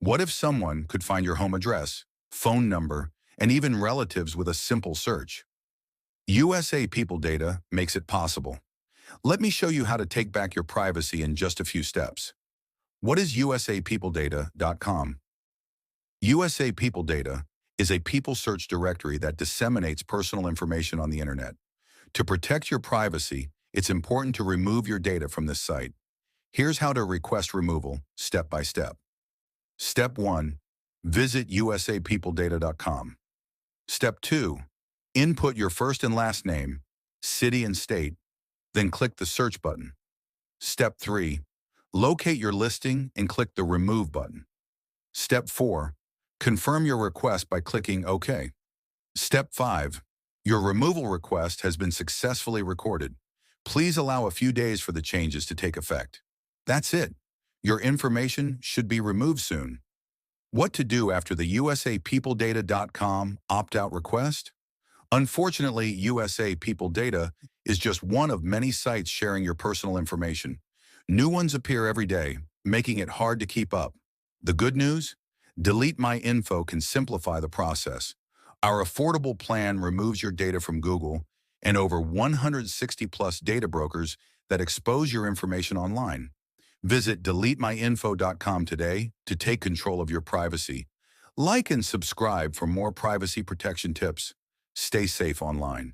What if someone could find your home address, phone number, and even relatives with a simple search? USA People Data makes it possible. Let me show you how to take back your privacy in just a few steps. What is USAPeopleData.com? USA People Data is a people search directory that disseminates personal information on the internet. To protect your privacy, it's important to remove your data from this site. Here's how to request removal, step by step. Step 1. Visit USAPeopleData.com. Step 2. Input your first and last name, city and state, then click the search button. Step 3. Locate your listing and click the Remove button. Step 4. Confirm your request by clicking OK. Step 5. Your removal request has been successfully recorded. Please allow a few days for the changes to take effect. That's it. Your information should be removed soon. What to do after the USAPeopleData.com opt-out request? Unfortunately, USA People Data is just one of many sites sharing your personal information. New ones appear every day, making it hard to keep up. The good news? Delete My Info can simplify the process. Our affordable plan removes your data from Google and over 160 plus data brokers that expose your information online. Visit DeleteMyInfo.com today to take control of your privacy. Like and subscribe for more privacy protection tips. Stay safe online.